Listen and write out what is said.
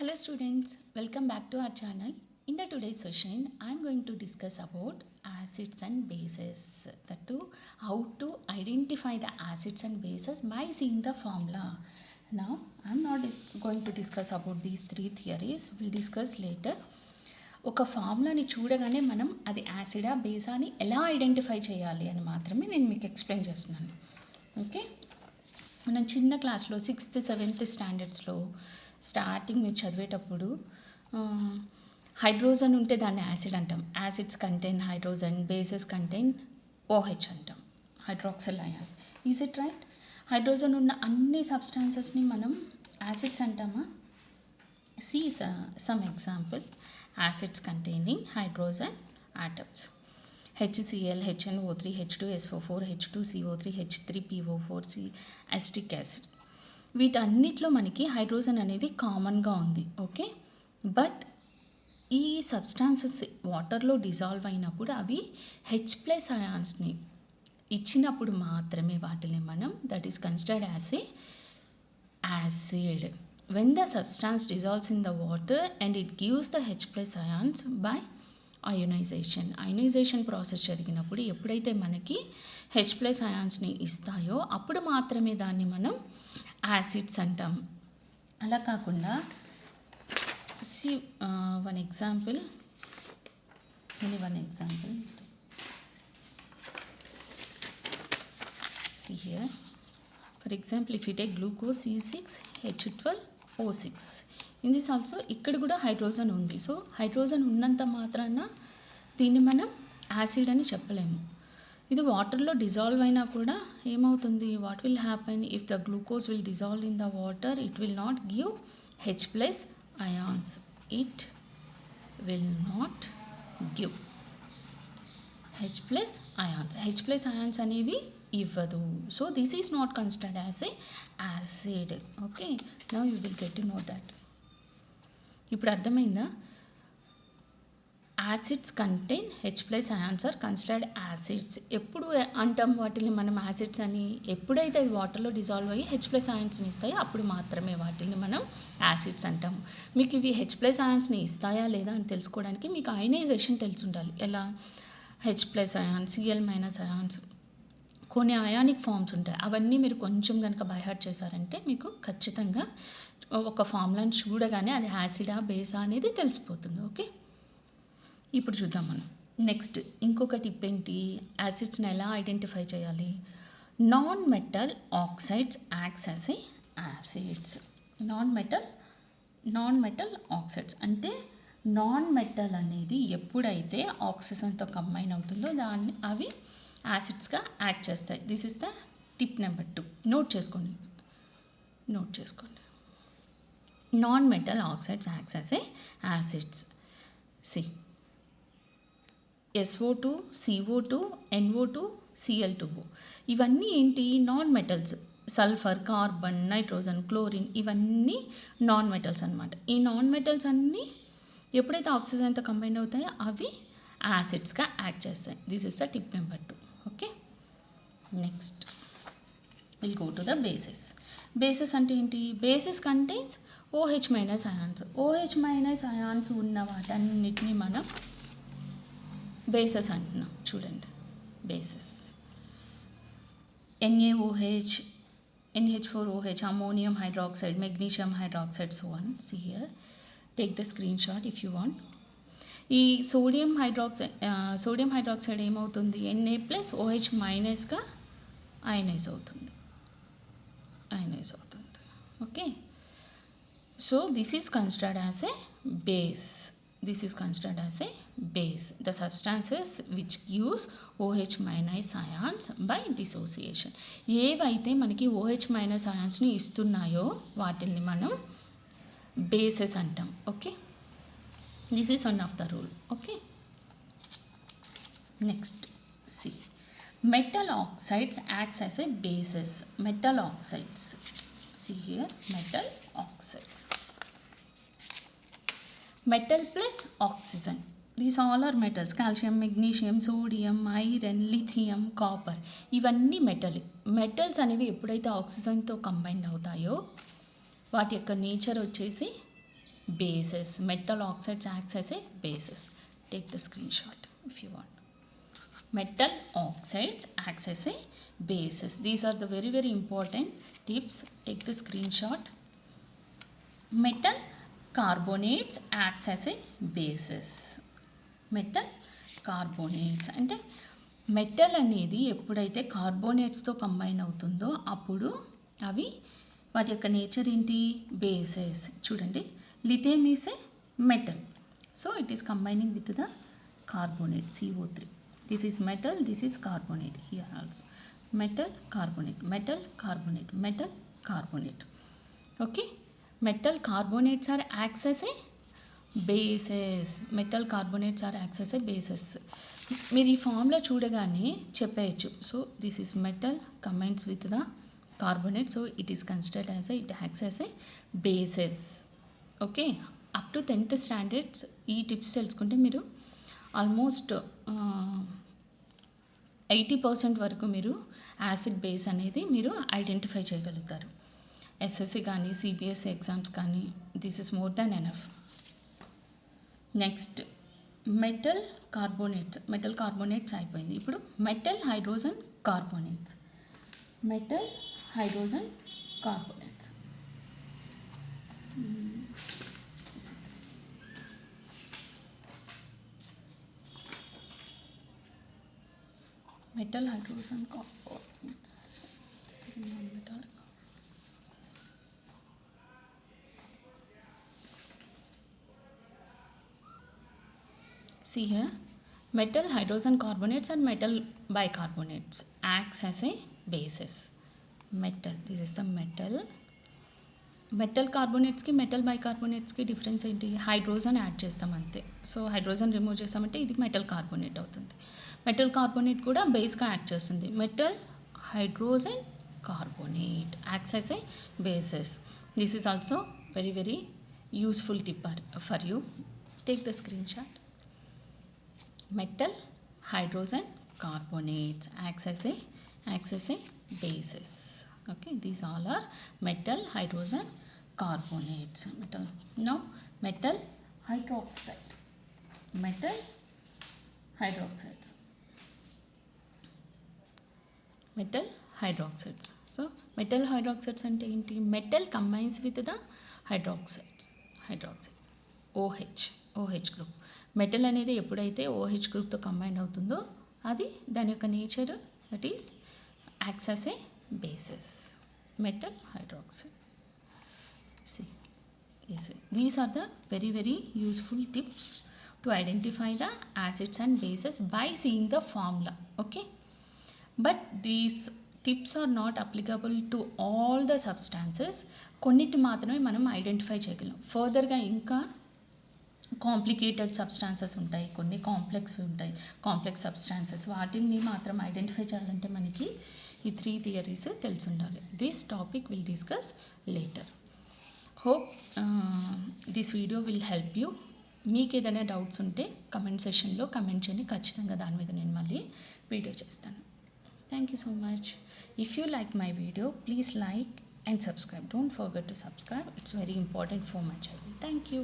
Hello students, welcome back to our channel. In the today's session, I am going to discuss about acids and bases. That too, how to identify the acids and bases by seeing the formula. Now, I am not going to discuss about these three theories. We'll discuss later. ఒక ఫార్ములాని చూడగానే మనం అది యాసిడా బేసా అని ఎలా identify చేయాలి అని మాత్రమే నేను మీకు ఎక్స్ప్లెయిన్ చేస్తున్నాను. ఓకే, మనం చిన్న క్లాస్లో 6th 7th స్టాండర్డ్స్లో స్టార్టింగ్ మీరు చదివేటప్పుడు హైడ్రోజన్ ఉంటే దాన్ని యాసిడ్ అంటాం. Acids contain hydrogen, bases contain OH అంటాం, hydroxyl ion. Is it right? Hydrogen ఉన్న అన్ని సబ్స్టాన్సెస్ని మనం యాసిడ్స్ అంటామా? See some example. Acids containing hydrogen atoms: HCl, HNO3, H2SO4, H2CO3, H3PO4, acetic acid. వీటన్నిటిలో మనకి హైడ్రోజన్ అనేది కామన్గా ఉంది. ఓకే, బట్ ఈ సబ్స్టాన్సెస్ వాటర్లో డిజాల్వ్ అయినప్పుడు అవి H+ అయాన్స్ని ఇచ్చినప్పుడు మాత్రమే వాటిని మనం that is considered as a acid. When the substance dissolves in the water and it gives the H+ ions by ionization. Ionization process జరిగినప్పుడు ఎప్పుడైతే మనకి H+ అయాన్స్ని ఇస్తాయో అప్పుడు మాత్రమే దాన్ని మనం యాసిడ్స్ అంటాం. అలా కాకుండా see one example. See here. For example, if you take glucose C6H12O6, in this also ఇక్కడ కూడా హైడ్రోజన్ ఉంది. సో హైడ్రోజన్ ఉన్నంత మాత్రాన దీన్ని మనం యాసిడ్ అని చెప్పలేము. ఇది వాటర్లో డిజాల్వ్ అయినా కూడా ఏమవుతుంది? What will happen if the glucose will dissolve in the water? It will not give H+ ions. It will not give H+ ions. H+ ions అనేవి ఇవ్వదు. So this is not considered as a acid. Okay, now you will get to know that. ఇప్పుడు అర్థమైందా? Acids contain H+ ions are considered acids. ఎప్పుడు అంటాం వాటిని మనం acids అని? ఎప్పుడైతే అవి వాటర్లో డిజాల్వ్ అయ్యి H+ అయాన్స్ని ఇస్తాయో అప్పుడు మాత్రమే వాటిని మనం యాసిడ్స్ అంటాము. మీకు ఇవి H+ అయాన్స్ని ఇస్తాయా లేదా అని తెలుసుకోవడానికి మీకు అయనైజేషన్ తెలిసి ఉండాలి. ఎలా? H+ అయాన్, Cl- అయాన్స్, కొన్ని అయానిక్ ఫామ్స్ ఉంటాయి. అవన్నీ మీరు కొంచెం కనుక బైహార్ట్ చేశారంటే మీకు ఖచ్చితంగా ఒక ఫార్ములాని చూడగానే అది యాసిడా బేసా అనేది తెలిసిపోతుంది. ఓకే, ఇప్పుడు చూద్దాం మనం. నెక్స్ట్ ఇంకొక టిప్ ఏంటి? యాసిడ్స్ని ఎలా ఐడెంటిఫై చేయాలి? Non metal oxides acts as a acids. Non metal oxides అంటే నాన్ మెటల్ అనేది ఎప్పుడైతే ఆక్సిజన్తో కంబైన్ అవుతుందో దాన్ని అవి యాసిడ్స్గా యాక్ట్ చేస్తాయి. This is the tip number 2. Note చేసుకోండి. Non metal oxides acts as a acids. See SO2, CO2, NO2, Cl2O. ఇవన్నీ ఏంటి? Non metals. Sulphur, carbon, nitrogen, chlorine ఇవన్నీ నాన్ మెటల్స్ అనమాట. ఈ నాన్ మెటల్స్ అన్నీ ఎప్పుడైతే ఆక్సిజన్తో కంబైన్ అవుతాయో అవి యాసిడ్స్గా యాక్ట్ చేస్తాయి. This is the tip number 2. Okay, next will go to the bases. Bases అంటే ఏంటి? Bases contains OH- ions. OH- ions ఉన్న వాటన్నిటిని మనం బేసెస్ అంటున్నాం. చూడండి, bases NaOH, NH4OH, ammonium hydroxide, magnesium hydroxide, so on. See here, take the screenshot if you want. ఈ sodium hydroxide ఏమవుతుంది? Na+OH- ionise అవుతుంది. Okay, so this is considered as A base. The substances which gives OH- ions by dissociation. ఏవైతే మనకి OH- అయాన్స్ని ఇస్తున్నాయో వాటిని మనం bases అంటాం. Okay, this is one of the rule. Okay, next C metal oxides acts as a basis. Metal oxides, see here, metal oxides, metal plus oxygen, these all are metals. Calcium, magnesium, sodium, iron, lithium, copper, ఇవన్నీ metals అనేవి ఎప్పుడైతే ఆక్సిజన్తో combine అవుతాయో వాటి యొక్క nature వచ్చేసి bases. Metal oxides acts as a basis. Take the screenshot if you want. Metal oxides acts as a basis. These are the very, very important tips. Take the screenshot. Metal carbonates acts as a basis. Metal carbonates అంటే metal అనేది ఎప్పుడైతే కార్బోనేట్స్తో combine అవుతుందో అప్పుడు అవి వాటి యొక్క nature ఏంటి, bases. చూడండి, lithium is a metal, so it is combining with the carbonate CO3. This is metal, this is carbonate. Here also metal carbonate, metal carbonate, metal carbonate. Okay, metal carbonates are acts as a bases. Metal carbonates are acts as a bases. మీరు ఈ ఫామ్లో చూడగానే చెప్పేయచ్చు. So this is metal combines with the carbonate, so it is considered as it acts as a bases. Okay, up to 10th standards ఈ tips తెలుసుకుంటే మీరు almost 80% వరకు మీరు యాసిడ్ బేస్ అనేది మీరు ఐడెంటిఫై చేయగలుగుతారు. ఎస్ఎస్సి కానీ సిబిఎస్సి ఎగ్జామ్స్ కానీ this is more than enough. Next metal carbonates అయిపోయింది. ఇప్పుడు metal hydrogen carbonates. Metal hydrogen carbonates metal hydrogen components. This is non-metallic. See here, metal hydrogen carbonates and metal bicarbonates acts as a basis. Metal, this is the metal. Metal కార్బోనేట్స్కి metal బైకార్బోనేట్స్కి difference ఏంటి, hydrogen add చేస్తాం అంతే. So hydrogen remove చేస్తామంటే ఇది metal carbonate అవుతుంది. Metal carbonate కూడా బేస్గా యాక్ట్ చేస్తుంది. Metal hydrogen carbonate acts as a bases. This is also very very useful tip for you. Take the screenshot. Metal hydrogen carbonates acts as a basis. Okay, these all are metal hydrogen carbonates. Now metal hydroxide. Metal hydroxides. Metal hydroxides. So metal hydroxides అంటే ఏంటి, metal combines with the hydroxide OH group. Metal అనేది ఎప్పుడైతే OH గ్రూప్తో combine అవుతుందో అది దాని యొక్క nature that is acts as A basis. Metal hydroxide. See, these are the very very useful tips to identify the acids and bases by seeing the formula. Okay, but these tips are not applicable to all the substances. కొన్నిటి మాత్రమే మనం identify చేయగలం. ఫర్దర్గా ఇంకా complicated substances ఉంటాయి, కొన్ని complex substances, వాటిని మాత్రం ఐడెంటిఫై చేయాలంటే మనకి ఈ 3 థియరీస్ తెలిసి ఉండాలి. This topic will discuss later. Hope this video will help you. మీకు ఏదైనా డౌట్స్ ఉంటే కమెంట్ సెషన్లో కమెంట్ చేయండి, ఖచ్చితంగా దాని మీద నేను మళ్ళీ వీడియో చేస్తాను. Thank you so much. If you like my video please like and subscribe. Don't forget to subscribe. It's very important for my channel. Thank you.